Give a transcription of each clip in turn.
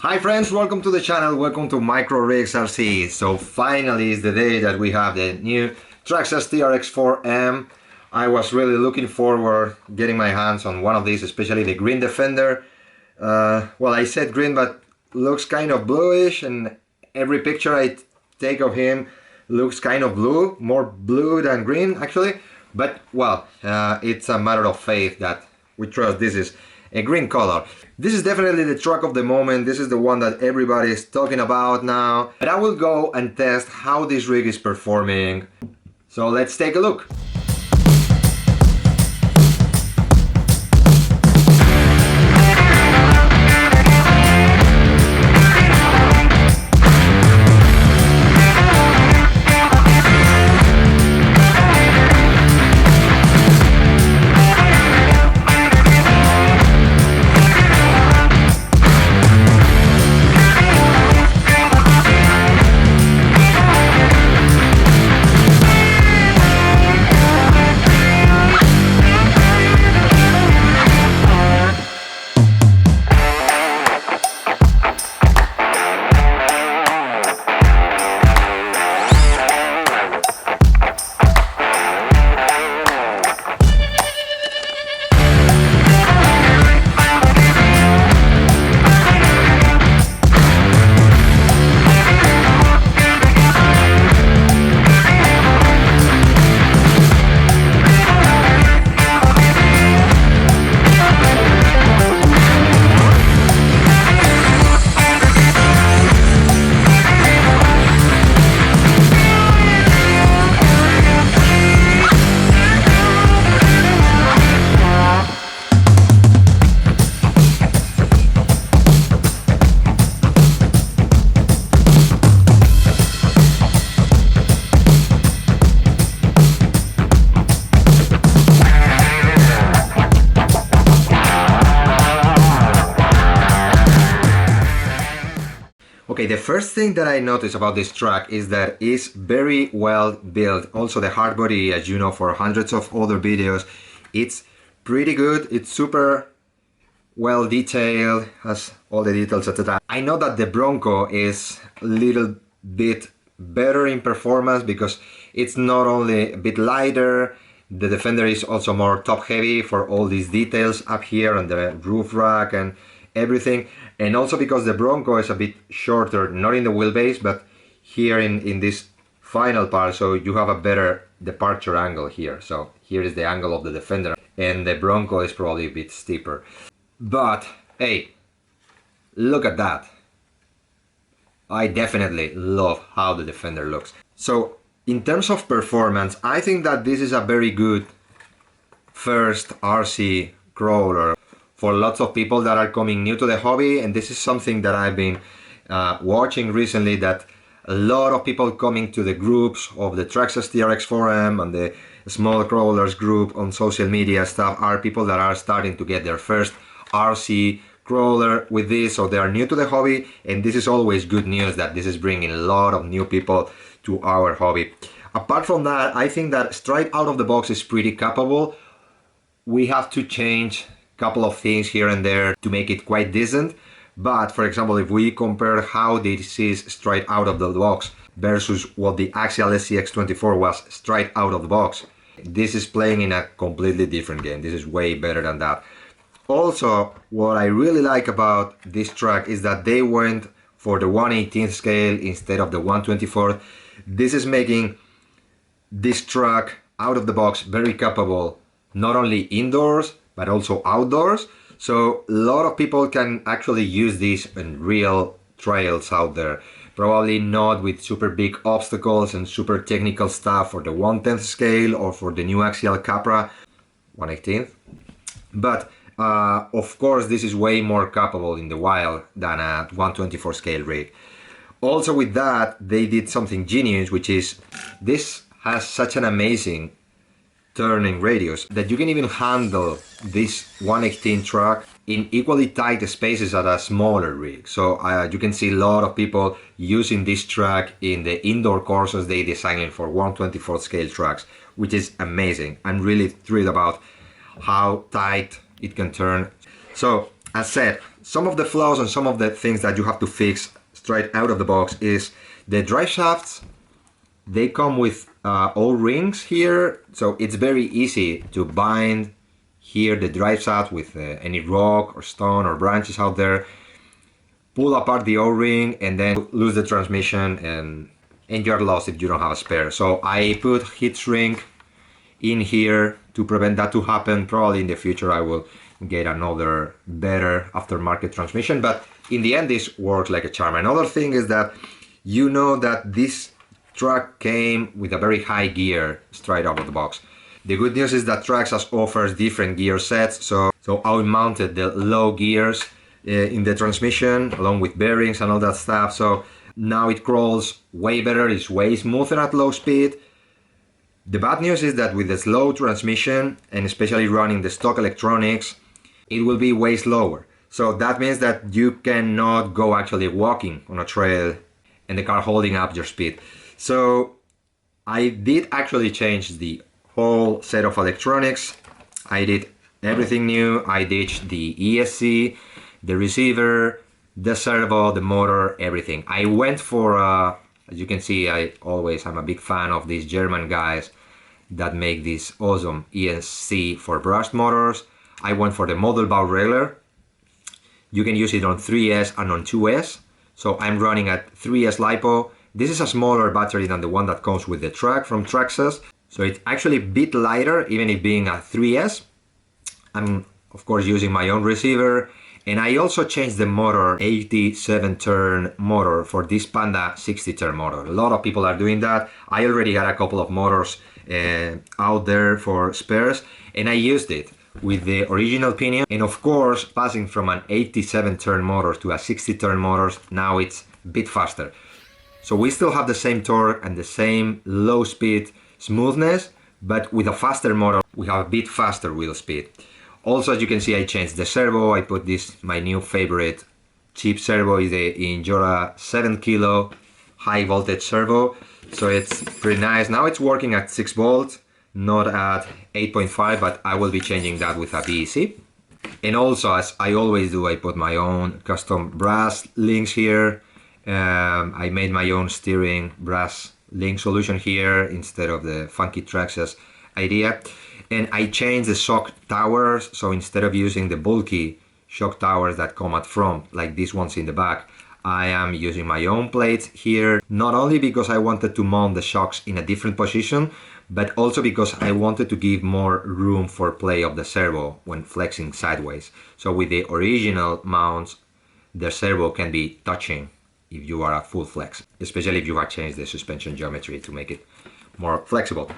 Hi friends, welcome to the channel, welcome to Micro Rigs RC. So finally is the day that we have the new Traxxas TRX4m. I was really looking forward getting my hands on one of these, especially the green Defender. Well, I said green, but looks kind of bluish, and every picture I take of him looks kind of blue, more blue than green actually. But well, it's a matter of faith that we trust this is a green color. This is definitely the truck of the moment. This is the one that everybody is talking about now. But I will go and test how this rig is performing. So let's take a look. Okay, the first thing that I noticed about this truck is that it's very well built. Also the hard body, as you know, for hundreds of other videos, it's pretty good. It's super well detailed, has all the details, etc. I know that the Bronco is a little bit better in performance because it's not only a bit lighter, the Defender is also more top heavy for all these details up here on the roof rack and everything, and also because the Bronco is a bit shorter, not in the wheelbase but here in this final part, so you have a better departure angle here. So here is the angle of the Defender and the Bronco is probably a bit steeper. But hey, look at that. I definitely love how the Defender looks. So in terms of performance, I think that this is a very good first RC crawler for lots of people that are coming new to the hobby, and this is something that I've been watching recently, that a lot of people coming to the groups of the Traxxas TRX4m and the small crawlers group on social media stuff are people that are starting to get their first RC crawler with this, so they are new to the hobby, and this is always good news that this is bringing a lot of new people to our hobby. Apart from that, I think that straight out of the box is pretty capable. We have to change couple of things here and there to make it quite decent, but for example, if we compare how this is straight out of the box versus what the Axial SCX24 was straight out of the box, this is playing in a completely different game. This is way better than that. Also, what I really like about this truck is that they went for the 1/18th scale instead of the 1/24th. This is making this truck out of the box very capable, not only indoors but also outdoors, so a lot of people can actually use this in real trails out there. Probably not with super big obstacles and super technical stuff for the 1/10th scale or for the new Axial Capra 1/18th, but of course this is way more capable in the wild than a 1/24 scale rig. Also with that, they did something genius, which is this has such an amazing turning radius that you can even handle this 1/18 truck in equally tight spaces at a smaller rig. So you can see a lot of people using this truck in the indoor courses they designed for 1/24 scale trucks, which is amazing. I'm really thrilled about how tight it can turn. So As said, some of the flaws and some of the things that you have to fix straight out of the box is the drive shafts. They come with O-rings here, so it's very easy to bind here the drive shaft with any rock or stone or branches out there, pull apart the O-ring and then lose the transmission, and you're lost if you don't have a spare. So I put heat shrink in here to prevent that to happen. Probably in the future I will get another better aftermarket transmission, but in the end this works like a charm. Another thing is that you know that this truck came with a very high gear straight out of the box. The good news is that Traxxas offers different gear sets, so I mounted the low gears in the transmission along with bearings and all that stuff, so now it crawls way better, it's way smoother at low speed. The bad news is that with the slow transmission, and especially running the stock electronics, it will be way slower. So that means that you cannot go actually walking on a trail and the car holding up your speed. So I did actually change the whole set of electronics. I did everything new. I ditched the ESC, the receiver, the servo, the motor, everything. I went for, as you can see, I'm a big fan of these German guys that make this awesome ESC for brushed motors. I went for the model bow regulator. You can use it on 3S and on 2S. So I'm running at 3S LiPo. This is a smaller battery than the one that comes with the truck from Traxxas. So it's actually a bit lighter, even it being a 3S. I'm of course using my own receiver. And I also changed the motor, 87 turn motor for this Panda 60 turn motor. A lot of people are doing that. I already got a couple of motors out there for spares, and I used it with the original pinion. And of course, passing from an 87 turn motor to a 60 turn motor, now it's a bit faster. So we still have the same torque and the same low speed smoothness, but with a faster motor, we have a bit faster wheel speed. Also, as you can see, I changed the servo. I put this, my new favorite cheap servo is the Injora 7 kilo high voltage servo. So it's pretty nice. Now it's working at 6 volts, not at 8.5, but I will be changing that with a BEC. And also, as I always do, I put my own custom brass links here. I made my own steering brass link solution here instead of the funky Traxxas idea. And I changed the shock towers, so instead of using the bulky shock towers that come at front, like these ones in the back, I am using my own plates here, not only because I wanted to mount the shocks in a different position, but also because I wanted to give more room for play of the servo when flexing sideways. So with the original mounts, the servo can be touching if you are at full flex, especially if you have changed the suspension geometry to make it more flexible.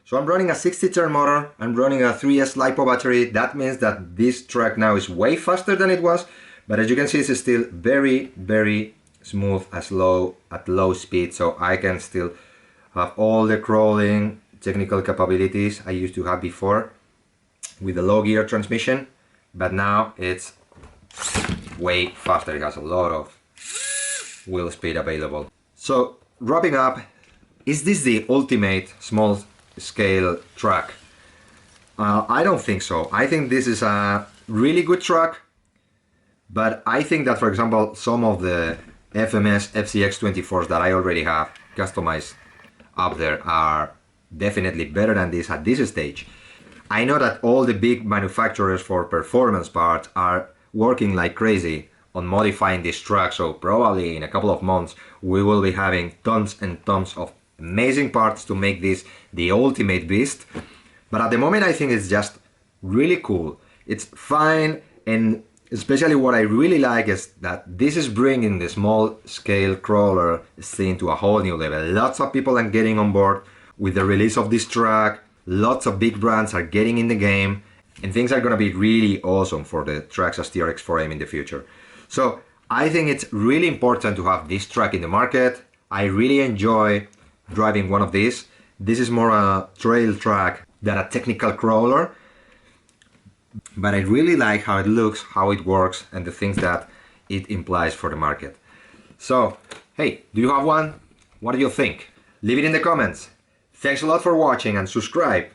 So I'm running a 60 turn motor, I'm running a 3S LiPo battery. That means that this truck now is way faster than it was, but as you can see, it's still very, very smooth at low speed. So I can still have all the crawling technical capabilities I used to have before with the low gear transmission, but now it's way faster. It has a lot of wheel speed available. So wrapping up, is this the ultimate small scale truck? I don't think so. I think this is a really good truck, but I think that, for example, some of the FMS FCX24s that I already have customized up there are definitely better than this at this stage. I know that all the big manufacturers for performance parts are working like crazy on modifying this truck, so probably in a couple of months we will be having tons and tons of amazing parts to make this the ultimate beast. But at the moment I think it's just really cool. It's fine, and especially what I really like is that this is bringing the small scale crawler scene to a whole new level. Lots of people are getting on board with the release of this truck. Lots of big brands are getting in the game, and things are gonna be really awesome for the Traxxas TRX4m in the future. So I think it's really important to have this truck in the market. I really enjoy driving one of these. This is more a trail truck than a technical crawler, but I really like how it looks, how it works, and the things that it implies for the market. So, hey, do you have one? What do you think? Leave it in the comments. Thanks a lot for watching, and subscribe